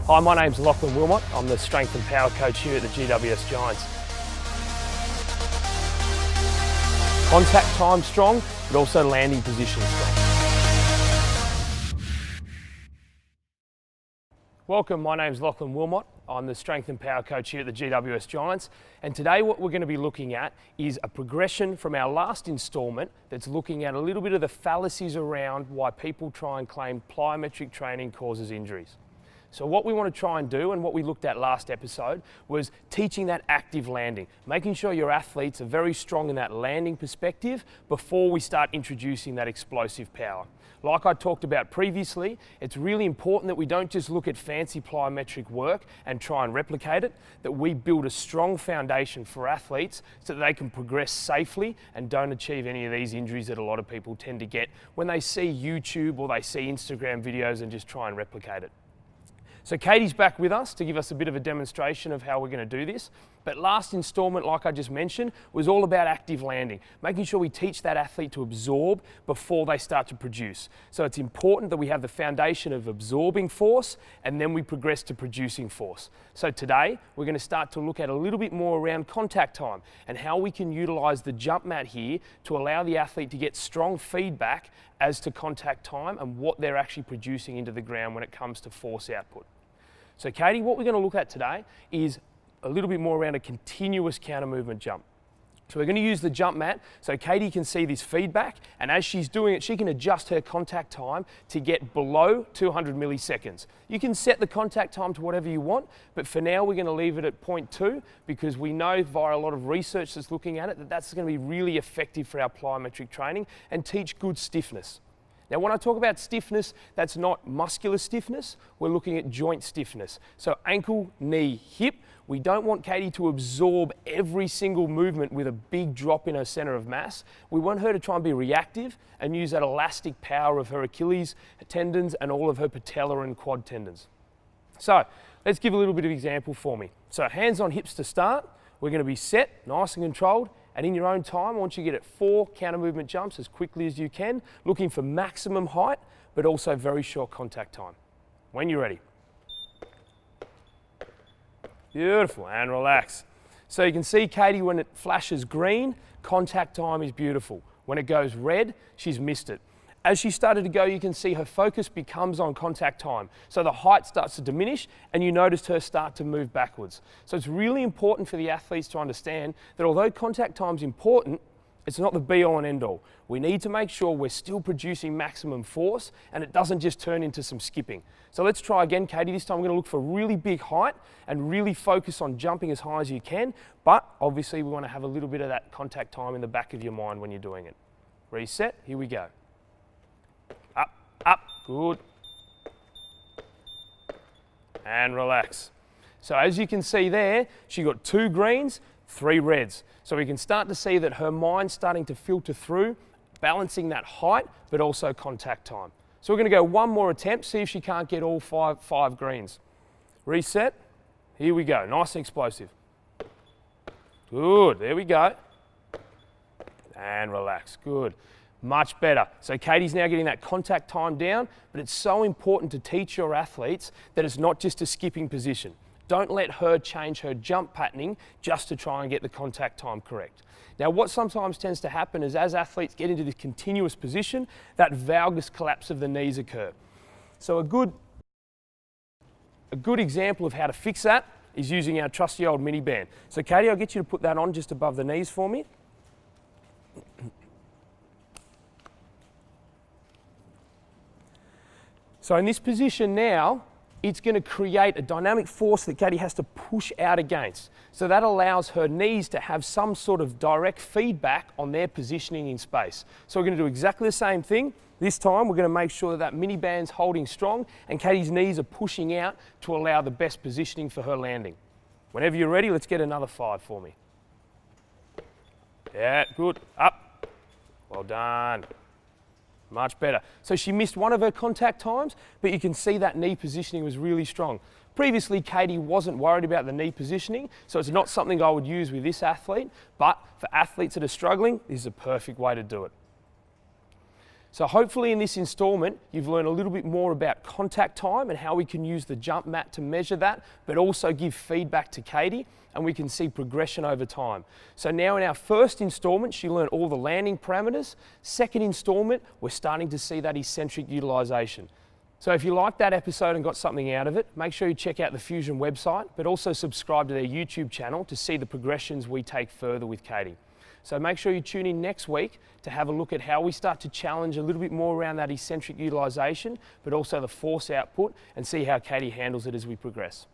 Hi, my name's Lachlan Wilmot. I'm the Strength and Power Coach here at the GWS Giants. Contact time strong, but also landing position strong. Welcome, my name's Lachlan Wilmot. I'm the Strength and Power Coach here at the GWS Giants. And today what we're going to be looking at is a progression from our last instalment that's looking at a little bit of the fallacies around why people try and claim plyometric training causes injuries. So what we want to try and do, and what we looked at last episode, was teaching that active landing, making sure your athletes are very strong in that landing perspective before we start introducing that explosive power. Like I talked about previously, it's really important that we don't just look at fancy plyometric work and try and replicate it, that we build a strong foundation for athletes so that they can progress safely and don't achieve any of these injuries that a lot of people tend to get when they see YouTube or they see Instagram videos and just try and replicate it. So Katie's back with us to give us a bit of a demonstration of how we're going to do this. But last instalment, like I just mentioned, was all about active landing, making sure we teach that athlete to absorb before they start to produce. So it's important that we have the foundation of absorbing force and then we progress to producing force. So today, we're going to start to look at a little bit more around contact time and how we can utilize the jump mat here to allow the athlete to get strong feedback as to contact time and what they're actually producing into the ground when it comes to force output. So Katie, what we're going to look at today is a little bit more around a continuous counter movement jump. So we're going to use the jump mat so Katie can see this feedback, and as she's doing it, she can adjust her contact time to get below 200 milliseconds. You can set the contact time to whatever you want, but for now we're going to leave it at 0.2 because we know via a lot of research that's looking at it that that's going to be really effective for our plyometric training and teach good stiffness. Now, when I talk about stiffness, that's not muscular stiffness, we're looking at joint stiffness. So ankle, knee, hip. We don't want Katie to absorb every single movement with a big drop in her center of mass. We want her to try and be reactive and use that elastic power of her Achilles tendons and all of her patella and quad tendons. So let's give a little bit of example for me. So hands on hips to start. We're going to be set, nice and controlled. And in your own time, I want you to get at 4 counter movement jumps as quickly as you can, looking for maximum height, but also very short contact time. When you're ready. Beautiful, and relax. So you can see Katie, when it flashes green, contact time is beautiful. When it goes red, she's missed it. As she started to go, you can see her focus becomes on contact time. So the height starts to diminish and you noticed her start to move backwards. So it's really important for the athletes to understand that although contact time is important, it's not the be all and end all. We need to make sure we're still producing maximum force and it doesn't just turn into some skipping. So let's try again, Katie. This time we're going to look for really big height and really focus on jumping as high as you can. But obviously we want to have a little bit of that contact time in the back of your mind when you're doing it. Reset, here we go. Up, good. And relax. So as you can see there, she got 2 greens, 3 reds. So we can start to see that her mind's starting to filter through, balancing that height, but also contact time. So we're going to go one more attempt, see if she can't get all five greens. Reset. Here we go, nice and explosive. Good, there we go. And relax, good. Much better. So Katie's now getting that contact time down, but it's so important to teach your athletes that it's not just a skipping position. Don't let her change her jump patterning just to try and get the contact time correct. Now, what sometimes tends to happen is as athletes get into this continuous position, that valgus collapse of the knees occur. So a good example of how to fix that is using our trusty old mini band. So Katie, I'll get you to put that on just above the knees for me. So in this position now, it's going to create a dynamic force that Katie has to push out against. So that allows her knees to have some sort of direct feedback on their positioning in space. So we're going to do exactly the same thing. This time we're going to make sure that that mini band's holding strong and Katie's knees are pushing out to allow the best positioning for her landing. Whenever you're ready, let's get another 5 for me. Yeah, good. Up. Well done. Much better. So she missed one of her contact times, but you can see that knee positioning was really strong. Previously, Katie wasn't worried about the knee positioning, so it's not something I would use with this athlete, but for athletes that are struggling, this is a perfect way to do it. So hopefully in this instalment, you've learned a little bit more about contact time and how we can use the jump mat to measure that, but also give feedback to Katie, and we can see progression over time. So now in our first instalment, she learned all the landing parameters. Second instalment, we're starting to see that eccentric utilisation. So if you liked that episode and got something out of it, make sure you check out the Fusion website, but also subscribe to their YouTube channel to see the progressions we take further with Katie. So make sure you tune in next week to have a look at how we start to challenge a little bit more around that eccentric utilisation, but also the force output, and see how Katie handles it as we progress.